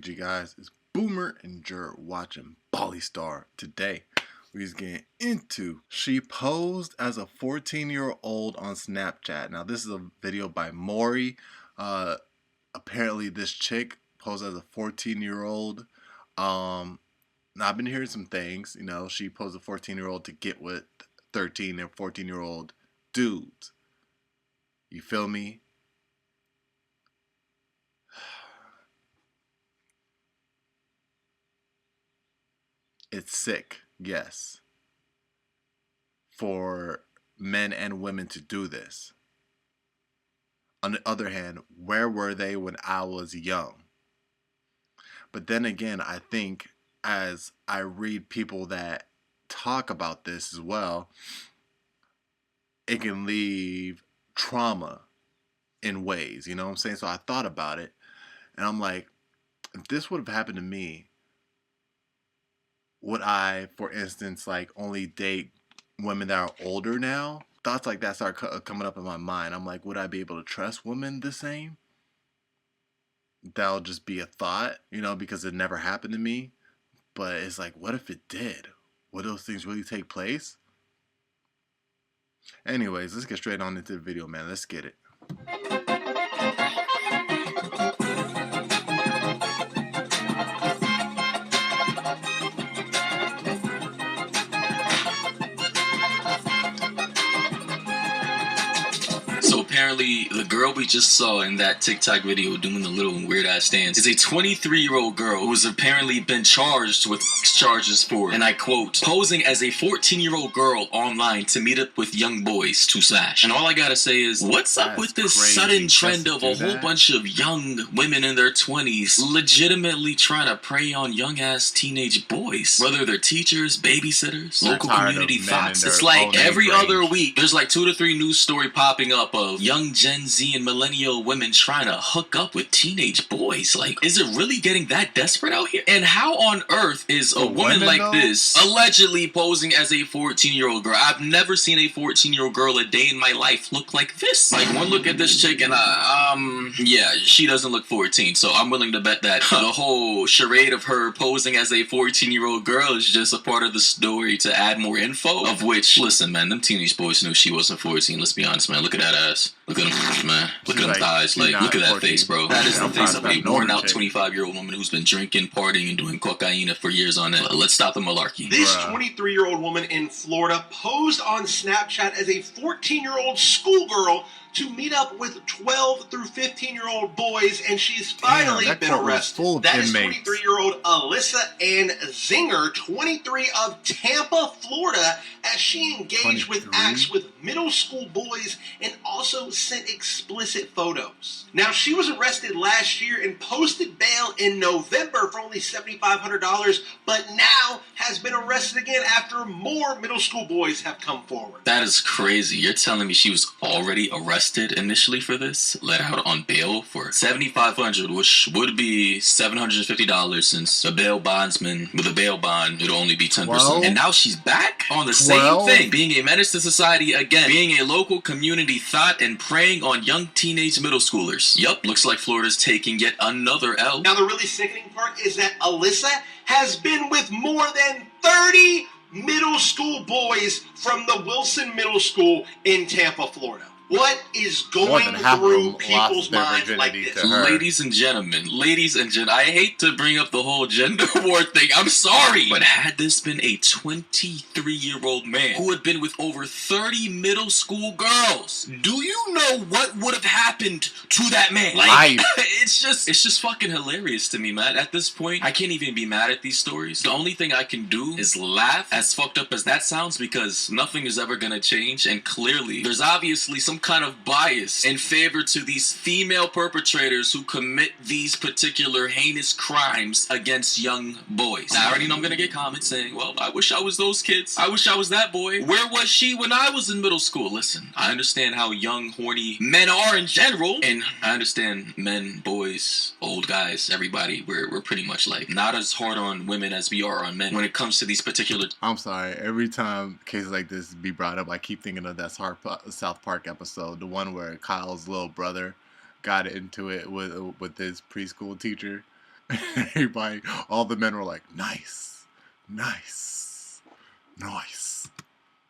GG guys, it's Boomer and you're watching Bali Star. Today, we're just getting into she posed as a 14-year-old on Snapchat. Now this is a video by Maury. Apparently this chick posed as a 14-year-old. Now I've been hearing some things, she posed a 14-year-old to get with 13 and 14-year-old dudes. You feel me? It's sick, yes, for men and women to do this. On the other hand, where were they when I was young? But then again, I think as I read people that talk about this as well, it can leave trauma in ways, you know what I'm saying? So I thought about it, and I'm like, if this would have happened to me, would I, for instance, like only date women that are older now? Thoughts like that start coming up in my mind. I'm like, would I be able to trust women the same? That'll just be a thought, because it never happened to me. But it's like, what if it did? Would those things really take place? Anyways, let's get straight on into the video, man. Let's get it. So apparently, the girl we just saw in that TikTok video doing the little weird ass dance is a 23-year-old girl who has apparently been charged with charges for, and I quote, posing as a 14-year-old girl online to meet up with young boys to slash. And all I gotta say is, what's up with this sudden trend of a whole bunch of young women in their 20s legitimately trying to prey on young ass teenage boys? Whether they're teachers, babysitters, local community thoughts. It's like every other week, there's like 2 to 3 news story popping up of young Gen Z and millennial women trying to hook up with teenage boys. Like, is it really getting that desperate out here? And how on earth is a woman like this allegedly posing as a 14-year-old girl? I've never seen a 14-year-old girl a day in my life look like this. Like, one look at this chick and yeah, she doesn't look 14, so I'm willing to bet that the whole charade of her posing as a 14-year-old girl is just a part of the story to add more info, of which, listen, man, them teenage boys knew she wasn't 14. Let's be honest, man. Look at that ass. Look at them, man. Look at them thighs. Like, look at that face, bro. That is the face of a worn-out 25-year-old woman who's been drinking, partying, and doing cocaine for years on end. Let's stop the malarkey. This 23-year-old woman in Florida posed on Snapchat as a 14-year-old schoolgirl to meet up with 12 through 15-year-old boys, and she's finally been arrested. That is 23-year-old Alyssa Ann Zinger, 23, of Tampa, Florida, as she engaged with acts with middle school boys and also sent explicit photos. Now, she was arrested last year and posted bail in November for only $7,500, but now has been arrested again after more middle school boys have come forward. That is crazy. You're telling me she was already arrested initially for this, let out on bail for $7,500, which would be $750, since a bail bondsman with a bail bond would only be 10%. And now she's back on the same thing, being a menace to society again, being a local community thought and preying on young teenage middle schoolers. Yup, looks like Florida's taking yet another L. Now, the really sickening part is that Alyssa has been with more than 30 middle school boys from the Wilson Middle School in Tampa, Florida. What is going through people's minds like this? Ladies and gentlemen, I hate to bring up the whole gender war thing, I'm sorry, but had this been a 23-year-old man who had been with over 30 middle school girls, do you know what would have happened to that man? Like, it's just fucking hilarious to me, man. At this point, I can't even be mad at these stories. The only thing I can do is laugh, as fucked up as that sounds, because nothing is ever gonna change, and clearly, there's obviously some kind of bias in favor to these female perpetrators who commit these particular heinous crimes against young boys. Now, I already know I'm gonna get comments saying, well, I wish I was those kids. I wish I was that boy. Where was she when I was in middle school? Listen, I understand how young, horny men are in general, and I understand men, boys, old guys, everybody, we're pretty much like not as hard on women as we are on men when it comes to these particular... I'm sorry, every time cases like this be brought up, I keep thinking of that South Park episode, the one where Kyle's little brother got into it with his preschool teacher, Everybody, all the men were like, nice, nice, nice.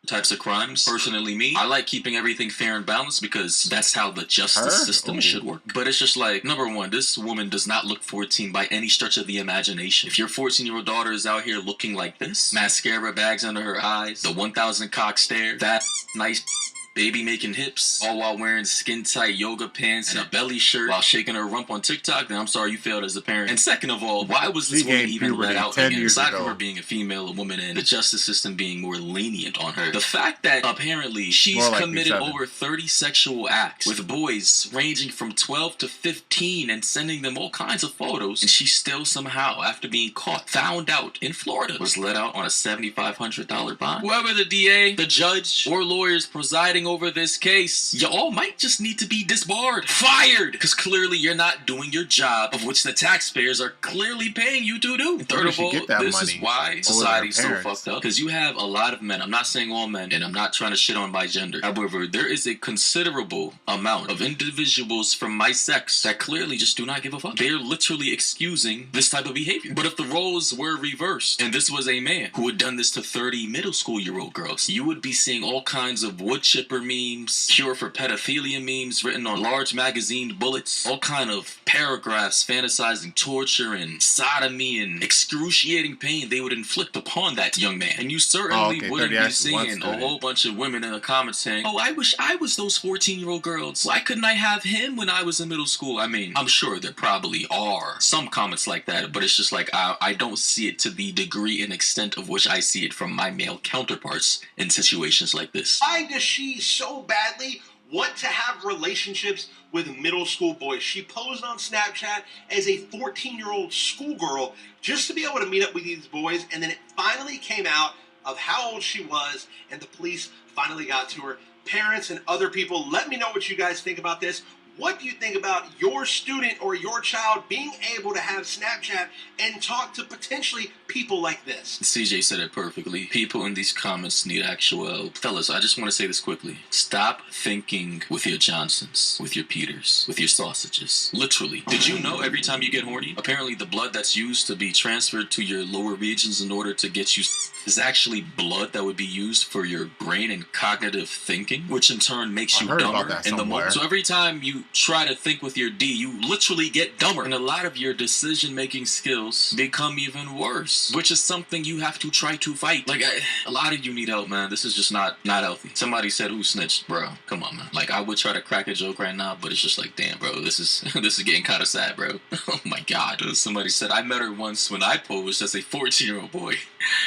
Types of crimes. Personally, me, I like keeping everything fair and balanced because that's how the justice system should work. But it's just like, number one, this woman does not look 14 by any stretch of the imagination. If your 14-year-old daughter is out here looking like this, mascara bags under her eyes, the 1,000 cock stare, that nice baby making hips, all while wearing skin-tight yoga pants and a belly shirt while shaking her rump on TikTok, then I'm sorry you failed as a parent. And second of all, why was this woman even let out again? Aside from her being a female, a woman, and the justice system being more lenient on her, the fact that apparently she's committed over 30 sexual acts with boys ranging from 12 to 15 and sending them all kinds of photos, and she still somehow, after being caught, found out in Florida, was let out on a $7,500 bond. Whoever the DA, the judge, or lawyers presiding over this case, y'all might just need to be disbarred, fired, because clearly you're not doing your job, of which the taxpayers are clearly paying you to do. Third of all, this is why society's so fucked up, because you have a lot of men, I'm not saying all men, and I'm not trying to shit on my gender, however, there is a considerable amount of individuals from my sex that clearly just do not give a fuck. They're literally excusing this type of behavior. But if the roles were reversed, and this was a man who had done this to 30 middle school-year-old girls, you would be seeing all kinds of wood chipper memes, cure for pedophilia memes written on large magazine bullets, all kind of paragraphs fantasizing torture and sodomy and excruciating pain they would inflict upon that young man. And you certainly wouldn't be seeing a whole bunch of women in the comments saying, oh, I wish I was those 14-year-old girls. Why couldn't I have him when I was in middle school? I mean, I'm sure there probably are some comments like that, but it's just like I don't see it to the degree and extent of which I see it from my male counterparts in situations like this. Why does she so badly want to have relationships with middle school boys? She posed on Snapchat as a 14-year-old schoolgirl just to be able to meet up with these boys, and then it finally came out of how old she was, and the police finally got to her. Parents and other people, let me know what you guys think about this. What do you think about your student or your child being able to have Snapchat and talk to potentially people like this? CJ said it perfectly. People in these comments need actual... Fellas, I just want to say this quickly. Stop thinking with your Johnsons, with your Peters, with your sausages. Literally. Did you know every time you get horny, apparently the blood that's used to be transferred to your lower regions in order to get you is actually blood that would be used for your brain and cognitive thinking, which in turn makes you dumber in the moment. So every time you try to think with your D, you literally get dumber, and a lot of your decision-making skills become even worse, which is something you have to try to fight. Like, a lot of you need help, man. This is just not healthy. Somebody said, who snitched? Bro, come on, man. Like, I would try to crack a joke right now, but it's just like, damn, bro, this is getting kind of sad, bro. Oh my God. Somebody said, I met her once when I posed as a 14-year-old boy.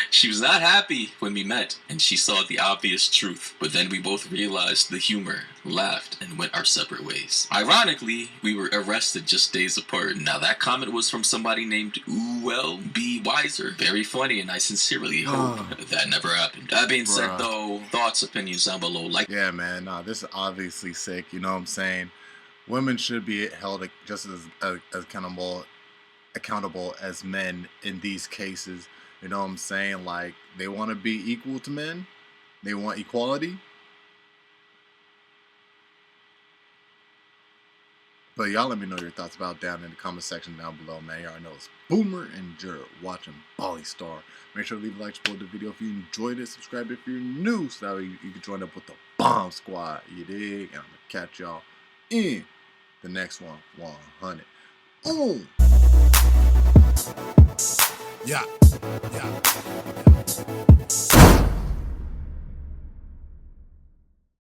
She was not happy when we met, and she saw the obvious truth, but then we both realized the humor, laughed, and went our separate ways. Ironically, we were arrested just days apart. Now that comment was from somebody named Uwell B. Weiser. Very funny, and I sincerely hope that never happened. That being said, though, thoughts, opinions down below. Like, yeah, man, nah, this is obviously sick. You know what I'm saying? Women should be held just as accountable as men in these cases. You know what I'm saying? Like, they want to be equal to men. They want equality. But y'all let me know your thoughts about down in the comment section down below, man. Y'all know it's Boomer and Jared watching Ballystar. Make sure to leave a like, support the video if you enjoyed it. Subscribe if you're new so that way you can join up with the Bomb Squad. You dig? And I'm going to catch y'all in the next one, 100. Ooh! Yeah.